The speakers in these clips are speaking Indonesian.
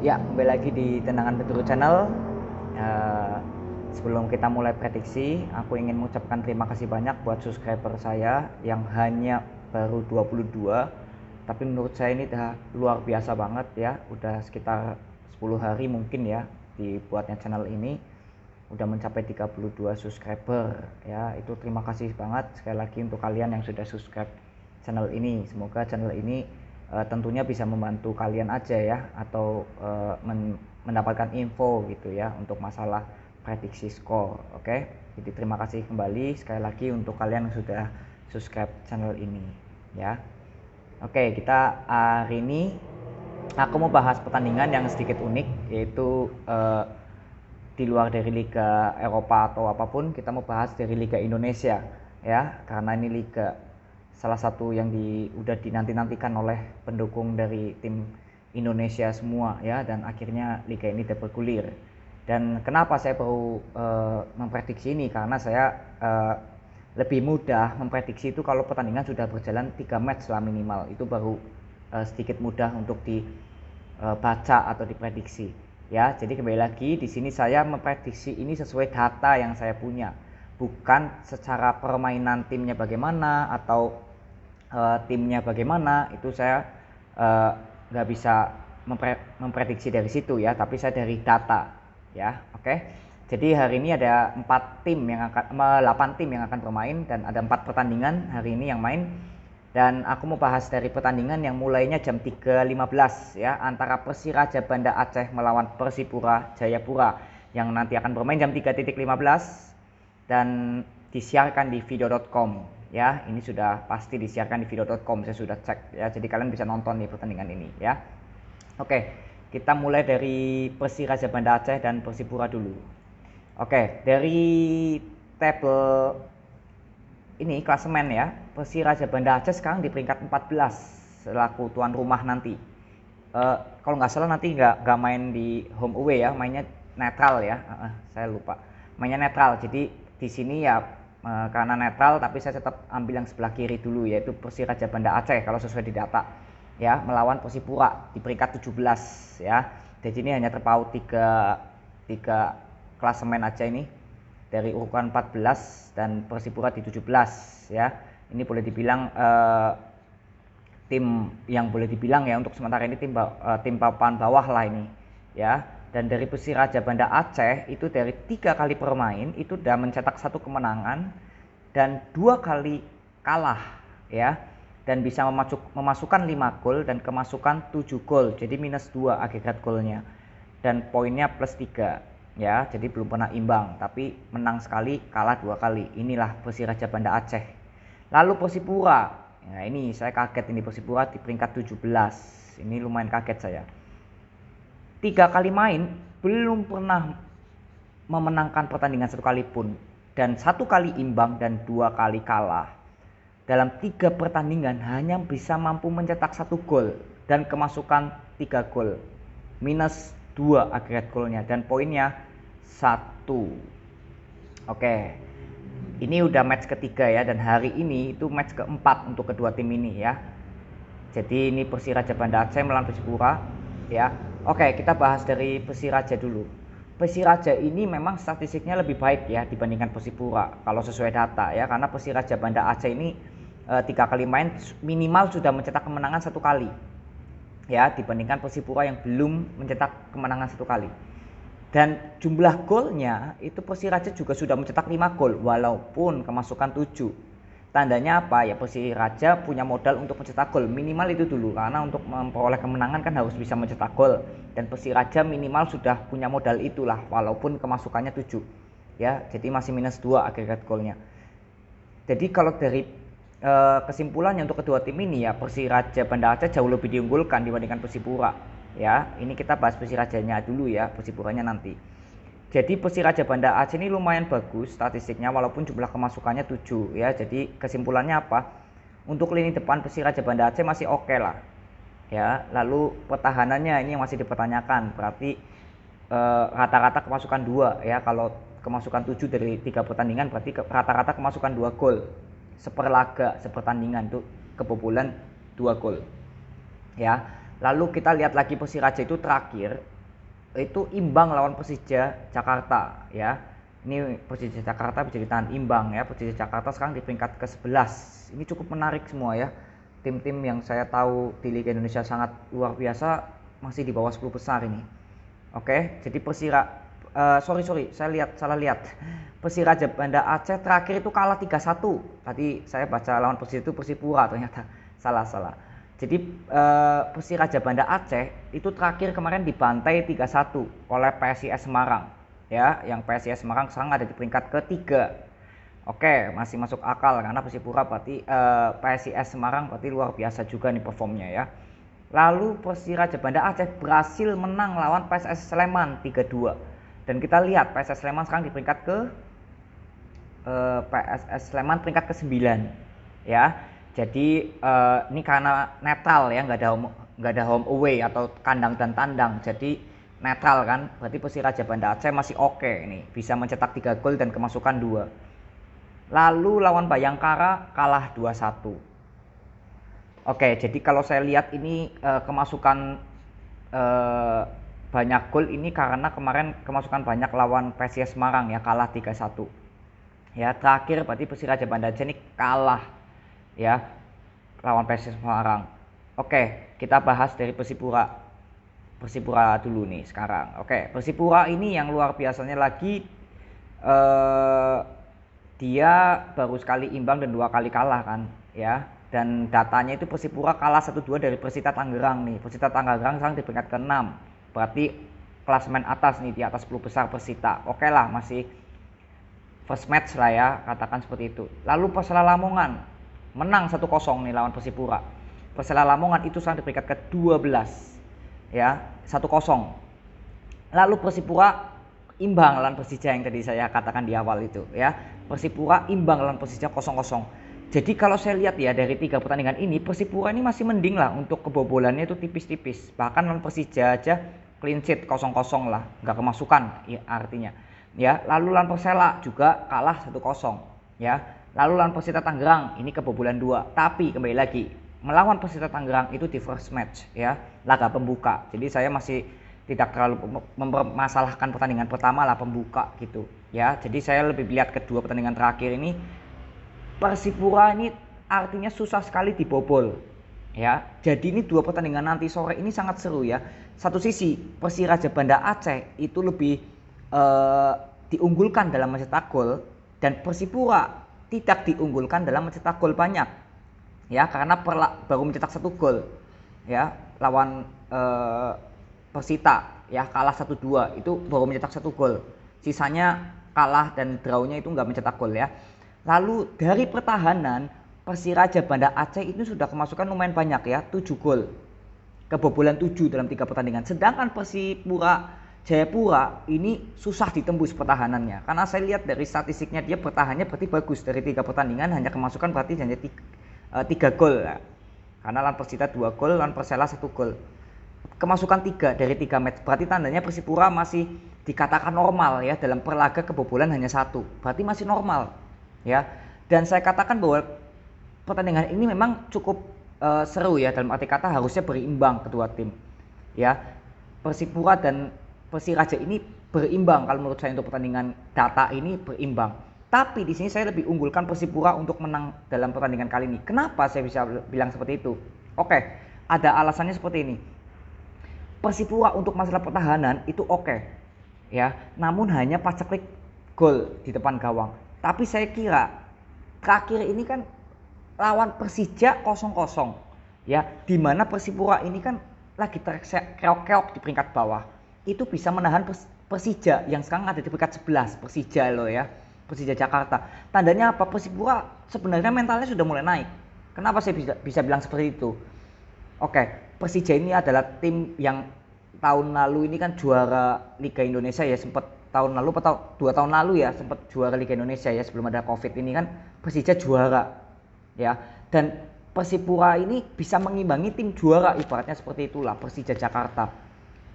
Ya, kembali lagi di Tendangan Peturu Channel. Eh, Sebelum kita mulai prediksi, aku ingin mengucapkan terima kasih banyak buat subscriber saya yang hanya baru 22. Tapi menurut saya ini udah luar biasa banget ya. Udah sekitar 10 hari mungkin ya dibuatnya channel ini. Udah mencapai 32 subscriber ya. Itu terima kasih banget sekali lagi untuk kalian yang sudah subscribe channel ini. Semoga channel ini tentunya bisa membantu kalian aja ya, atau mendapatkan info gitu ya untuk masalah prediksi skor. Oke, jadi terima kasih kembali sekali lagi untuk kalian yang sudah subscribe channel ini ya. Oke, kita hari ini aku mau bahas pertandingan yang sedikit unik, yaitu di luar dari Liga Eropa atau apapun. Kita mau bahas dari Liga Indonesia ya, karena ini liga salah satu yang udah dinanti-nantikan oleh pendukung dari tim Indonesia semua ya, dan akhirnya liga ini bergulir. Dan kenapa saya perlu memprediksi ini, karena saya lebih mudah memprediksi itu kalau pertandingan sudah berjalan 3 match lah minimal. Itu baru sedikit mudah untuk dibaca atau diprediksi ya. Jadi kembali lagi di sini saya memprediksi ini sesuai data yang saya punya, bukan secara permainan timnya bagaimana atau timnya bagaimana. Itu saya nggak bisa memprediksi dari situ ya, tapi saya dari data ya. Oke, jadi hari ini ada 8 tim yang akan bermain, dan ada 4 pertandingan hari ini yang main. Dan aku mau bahas dari pertandingan yang mulainya jam 3.15 ya, antara Persiraja Banda Aceh melawan Persipura Jayapura, yang nanti akan bermain jam 3.15 dan disiarkan di video.com ya. Ini sudah pasti disiarkan di video.com, saya sudah cek ya, jadi kalian bisa nonton nih pertandingan ini ya. Oke, kita mulai dari Persiraja Banda Aceh dan Persipura dulu. Oke, dari tabel ini klasemen ya, Persiraja Banda Aceh sekarang di peringkat 14 selaku tuan rumah nanti. Kalau nggak salah nanti nggak main di home away ya, mainnya netral ya. Saya lupa, mainnya netral. Jadi di sini ya karena netral, tapi saya tetap ambil yang sebelah kiri dulu, yaitu Persiraja Banda Aceh kalau sesuai di data ya, melawan Persipura di peringkat 17 ya. Jadi ini hanya terpaut tiga klasemen aja ini, dari urutan 14 dan Persipura di 17 ya. Ini boleh dibilang tim yang boleh dibilang ya untuk sementara ini tim papan bawah lah ini ya. Dan dari Persiraja Banda Aceh itu dari 3 kali bermain itu sudah mencetak 1 kemenangan dan 2 kali kalah ya, dan bisa memasukkan 5 gol dan kemasukan 7 gol, jadi minus 2 agregat golnya, dan poinnya plus 3 ya. Jadi belum pernah imbang, tapi menang sekali, kalah 2 kali. Inilah Persiraja Banda Aceh. Lalu Persipura, nah ini saya kaget, ini Persipura di peringkat 17. Ini lumayan kaget saya. 3 kali main belum pernah memenangkan pertandingan 1 kali pun, dan 1 kali imbang dan 2 kali kalah. Dalam 3 pertandingan hanya bisa mampu mencetak 1 gol dan kemasukan 3 gol, minus 2 agregat golnya, dan poinnya 1. Oke, ini udah match ketiga ya, dan hari ini itu match keempat untuk kedua tim ini ya. Jadi ini Persiraja Banda Aceh melawan Persipura ya. Oke, kita bahas dari Persiraja dulu. Persiraja ini memang statistiknya lebih baik ya dibandingkan Persipura kalau sesuai data ya, karena Persiraja Banda Aceh ini 3 kali main minimal sudah mencetak kemenangan 1 kali ya, dibandingkan Persipura yang belum mencetak kemenangan 1 kali. Dan jumlah golnya itu Persiraja juga sudah mencetak 5 gol walaupun kemasukan 7. Tandanya apa ya, Persiraja punya modal untuk mencetak gol minimal itu dulu, karena untuk memperoleh kemenangan kan harus bisa mencetak gol, dan Persiraja minimal sudah punya modal itulah walaupun kemasukannya 7 ya, jadi masih minus 2 agregat golnya. Jadi kalau dari kesimpulannya untuk kedua tim ini ya, Persiraja Banda Aceh jauh lebih diunggulkan dibandingkan Persipura ya. Ini kita bahas Persirajanya dulu ya, Persipuranya nanti. Jadi Persiraja Banda Aceh ini lumayan bagus statistiknya walaupun jumlah kemasukannya 7 ya. Jadi kesimpulannya apa? Untuk lini depan Persiraja Banda Aceh masih oke lah ya. Lalu pertahanannya ini yang masih dipertanyakan. Berarti rata-rata kemasukan 2 ya. Kalau kemasukan 7 dari 3 pertandingan berarti rata-rata kemasukan 2 gol seperlaga, sepertandingan tuh kebobolan 2 gol ya. Lalu kita lihat lagi Persiraja itu terakhir itu imbang lawan Persija Jakarta ya. Ini Persija Jakarta bisa ditahan imbang ya. Persija Jakarta sekarang di peringkat ke-11. Ini cukup menarik semua ya. Tim-tim yang saya tahu di Liga Indonesia sangat luar biasa masih di bawah 10 besar ini. Oke, jadi sorry, saya salah lihat. Persiraja Banda Aceh terakhir itu kalah 3-1. Tadi saya baca lawan Persija itu Persipura, ternyata salah. Jadi Persiraja Banda Aceh itu terakhir kemarin dibantai 3-1 oleh PSIS Semarang. Ya, yang PSIS Semarang sekarang ada di peringkat ketiga. Oke, masih masuk akal karena Persipura berarti PSIS Semarang berarti luar biasa juga nih performnya ya. Lalu Persiraja Banda Aceh berhasil menang lawan PSS Sleman 3-2. Dan kita lihat PSS Sleman sekarang di peringkat PSS Sleman peringkat ke-9 ya. Jadi ini karena netral ya, nggak ada home away atau kandang dan tandang. Jadi netral kan, berarti Persiraja Banda Aceh masih oke ini, bisa mencetak 3 gol dan kemasukan 2. Lalu lawan Bayangkara kalah 2-1. Oke, jadi kalau saya lihat ini kemasukan banyak gol ini karena kemarin kemasukan banyak lawan PSIS Semarang ya, kalah 3-1. Ya, terakhir berarti Persiraja Banda Aceh ini kalah ya lawan PSIS Semarang. Oke, kita bahas dari Persipura dulu nih sekarang. Oke, Persipura ini yang luar biasanya lagi dia baru sekali imbang dan 2 kali kalah kan ya. Dan datanya itu Persipura kalah 1-2 dari Persita Tangerang nih. Persita Tangerang sekarang di peringkat ke-6. Berarti klasemen atas nih, di atas 10 besar Persita. Oke lah, masih first match lah ya, katakan seperti itu. Lalu Persela Lamongan menang 1-0 nih lawan Persipura. Persela Lamongan itu sekarang di peringkat ke-12 ya, 1-0. Lalu Persipura imbang lawan Persija yang tadi saya katakan di awal itu ya. Persipura imbang lawan Persija 0-0. Jadi kalau saya lihat ya dari 3 pertandingan ini, Persipura ini masih mending lah, untuk kebobolannya itu tipis-tipis. Bahkan lawan Persija aja clean sheet 0-0 lah, nggak kemasukan ya, artinya. Ya, lalu lawan Persela juga kalah 1-0 ya. Lalu lawan Persita Tangerang ini kebobolan 2. Tapi kembali lagi, melawan Persita Tangerang itu di first match ya, laga pembuka. Jadi saya masih tidak terlalu mempermasalahkan pertandingan pertama lah, pembuka gitu ya. Jadi saya lebih lihat kedua pertandingan terakhir ini. Persipura ini artinya susah sekali dibobol ya. Jadi ini 2 pertandingan nanti sore ini sangat seru ya. Satu sisi Persiraja Banda Aceh itu lebih diunggulkan dalam mencetak gol, dan Persipura tidak diunggulkan dalam mencetak gol banyak ya, karena baru mencetak 1 gol ya lawan Persita ya, kalah 1-2 itu baru mencetak 1 gol. Sisanya kalah dan drawnya itu nggak mencetak gol ya. Lalu dari pertahanan Persiraja Banda Aceh itu sudah kemasukan lumayan banyak ya, 7 gol. Kebobolan 7 dalam 3 pertandingan. Sedangkan Persipura Jayapura ini susah ditembus pertahanannya. Karena saya lihat dari statistiknya dia bertahannya berarti bagus, dari 3 pertandingan hanya kemasukan berarti hanya 3 gol ya. Karena lawan Persita 2 gol, lawan Persela 1 gol. Kemasukan 3 dari 3 match. Berarti tandanya Persipura masih dikatakan normal ya, dalam per laga kebobolan hanya 1. Berarti masih normal. Ya, dan saya katakan bahwa pertandingan ini memang cukup seru ya, dalam arti kata harusnya berimbang kedua tim ya. Persipura dan Persiraja ini berimbang kalau menurut saya, untuk pertandingan data ini berimbang. Tapi di sini saya lebih unggulkan Persipura untuk menang dalam pertandingan kali ini. Kenapa saya bisa bilang seperti itu? Oke, ada alasannya seperti ini. Persipura untuk masalah pertahanan itu oke ya, namun hanya paceklik gol di depan gawang. Tapi saya kira terakhir ini kan lawan Persija 0-0 ya, dimana Persipura ini kan lagi terkeok-keok di peringkat bawah. Itu bisa menahan Persija yang sekarang ada di peringkat 11, Persija loh ya, Persija Jakarta. Tandanya apa? Persipura sebenarnya mentalnya sudah mulai naik. Kenapa saya bisa bilang seperti itu? Oke, Persija ini adalah tim yang tahun lalu ini kan juara Liga Indonesia ya, sempat tahun lalu atau 2 tahun lalu ya, sempat juara Liga Indonesia ya, sebelum ada Covid ini kan Persija juara ya. Dan Persipura ini bisa mengimbangi tim juara, ibaratnya seperti itulah Persija Jakarta.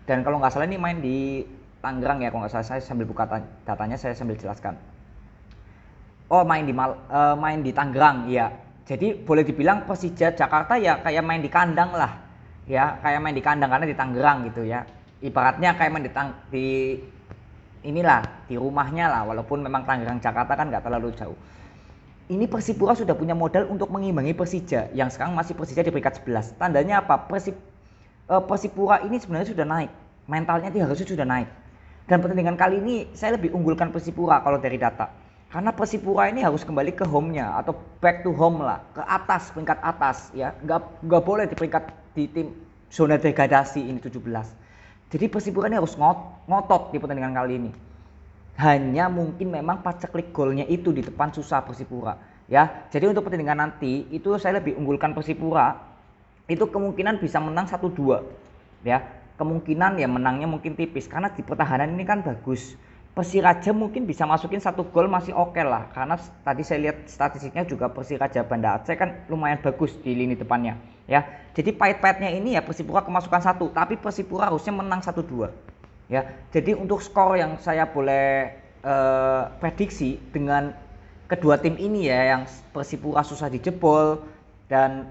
Dan kalau nggak salah ini main di Tangerang ya, kalau nggak salah, saya sambil buka datanya, saya sambil jelaskan. Oh, main di Tangerang ya. Jadi boleh dibilang Persija Jakarta ya kayak main di kandang lah ya kayak main di kandang karena di Tangerang gitu ya. Ibaratnya kayak main di inilah di rumahnya lah, walaupun memang Tangerang Jakarta kan nggak terlalu jauh. Ini Persipura sudah punya modal untuk mengimbangi Persija yang sekarang masih Persija di peringkat 11. Tandanya apa? Persipura ini sebenarnya sudah naik. Mentalnya itu harusnya sudah naik. Dan pertandingan kali ini saya lebih unggulkan Persipura kalau dari data. Karena Persipura ini harus kembali ke home-nya atau back to home lah, ke atas, peringkat atas ya. Nggak boleh di peringkat di tim zona degradasi ini 17. Jadi Persipura ini harus ngotot di pertandingan kali ini. Hanya mungkin memang paceklik golnya itu di depan susah Persipura ya. Jadi untuk pertandingan nanti itu saya lebih unggulkan Persipura. Itu kemungkinan bisa menang 1-2 ya. Kemungkinan ya menangnya mungkin tipis karena di pertahanan ini kan bagus. Persiraja mungkin bisa masukin 1 gol masih oke lah, karena tadi saya lihat statistiknya juga Persiraja Banda Aceh kan lumayan bagus di lini depannya ya. Jadi pahit-pahitnya ini ya Persipura kemasukan 1, tapi Persipura harusnya menang 1-2 ya. Jadi untuk skor yang saya boleh prediksi dengan kedua tim ini ya, yang Persipura susah dijebol dan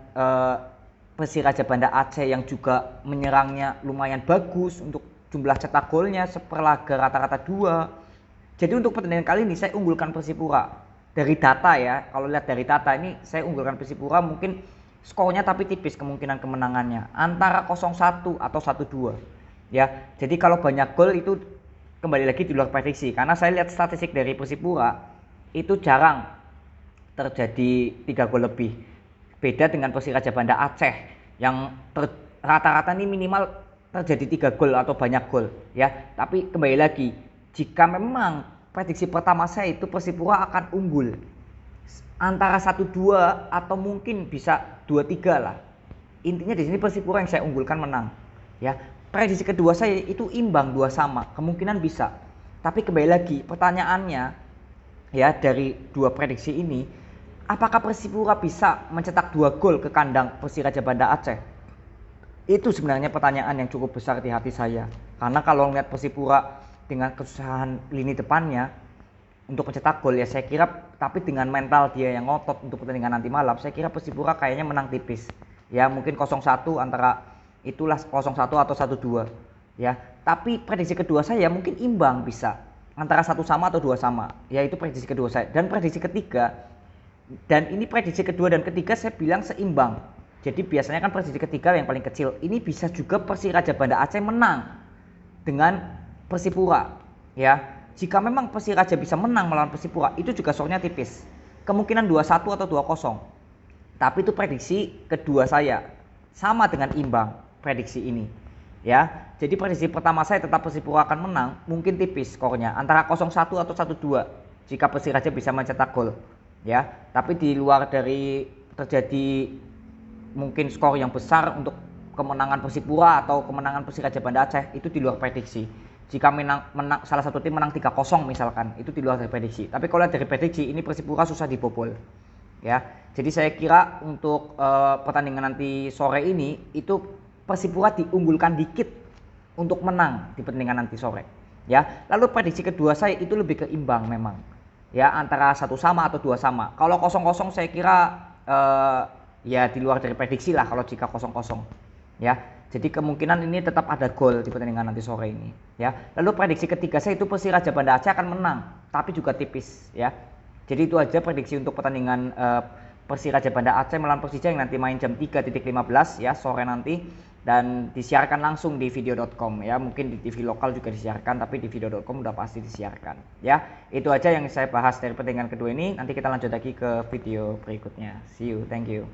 Persiraja Banda Aceh yang juga menyerangnya lumayan bagus untuk jumlah cetak golnya seperlaga rata-rata 2. Jadi untuk pertandingan kali ini saya unggulkan Persipura. Dari data ya, kalau lihat dari data ini saya unggulkan Persipura, mungkin skornya tapi tipis kemungkinan kemenangannya. Antara 0-1 atau 1-2. Ya, jadi kalau banyak gol itu kembali lagi di luar prediksi. Karena saya lihat statistik dari Persipura itu jarang terjadi 3 gol lebih. Beda dengan Persiraja Banda Aceh yang rata-rata ini minimal terjadi 3 gol atau banyak gol ya. Tapi kembali lagi, jika memang prediksi pertama saya itu Persipura akan unggul antara 1-2 atau mungkin bisa 2-3 lah. Intinya di sini Persipura yang saya unggulkan menang ya. Prediksi kedua saya itu imbang 2 sama, kemungkinan bisa. Tapi kembali lagi pertanyaannya ya, dari 2 prediksi ini, apakah Persipura bisa mencetak 2 gol ke kandang Persiraja Banda Aceh? Itu sebenarnya pertanyaan yang cukup besar di hati saya. Karena kalau melihat Persipura dengan kesusahan lini depannya untuk mencetak gol ya, saya kira tapi dengan mental dia yang ngotot untuk pertandingan nanti malam, saya kira Persipura kayaknya menang tipis. Ya mungkin 0-1 antara itulah 0-1 atau 1-2 ya. Tapi prediksi kedua saya mungkin imbang bisa antara 1 sama atau 2 sama. Ya itu prediksi kedua saya. Dan prediksi ketiga, dan ini prediksi kedua dan ketiga saya bilang seimbang. Jadi biasanya kan prediksi ketiga yang paling kecil. Ini bisa juga Persiraja Banda Aceh menang dengan Persipura ya. Jika memang Persiraja bisa menang melawan Persipura, itu juga skornya tipis. Kemungkinan 2-1 atau 2-0. Tapi itu prediksi kedua saya. Sama dengan imbang prediksi ini ya. Jadi prediksi pertama saya tetap Persipura akan menang, mungkin tipis skornya antara 0-1 atau 1-2 jika Persiraja bisa mencetak gol ya. Tapi di luar dari terjadi mungkin skor yang besar untuk kemenangan Persipura atau kemenangan Persiraja Banda Aceh, itu di luar prediksi. Jika menang salah satu tim menang 3-0 misalkan, itu di luar dari prediksi. Tapi kalau dari prediksi ini Persipura susah dibobol ya. Jadi saya kira untuk pertandingan nanti sore ini itu Persipura diunggulkan dikit untuk menang di pertandingan nanti sore ya. Lalu prediksi kedua saya itu lebih ke imbang memang ya, antara 1 sama atau 2 sama. Kalau 0-0 saya kira ya di luar dari prediksi lah kalau jika 0-0 ya. Jadi kemungkinan ini tetap ada gol di pertandingan nanti sore ini ya. Lalu prediksi ketiga saya itu Persiraja Banda Aceh akan menang tapi juga tipis ya. Jadi itu aja prediksi untuk pertandingan Persiraja Banda Aceh melawan Persija yang nanti main jam 3.15 ya sore nanti, dan disiarkan langsung di video.com ya. Mungkin di TV lokal juga disiarkan, tapi di video.com udah pasti disiarkan ya. Itu aja yang saya bahas dari pertandingan kedua ini. Nanti kita lanjut lagi ke video berikutnya. See you, thank you.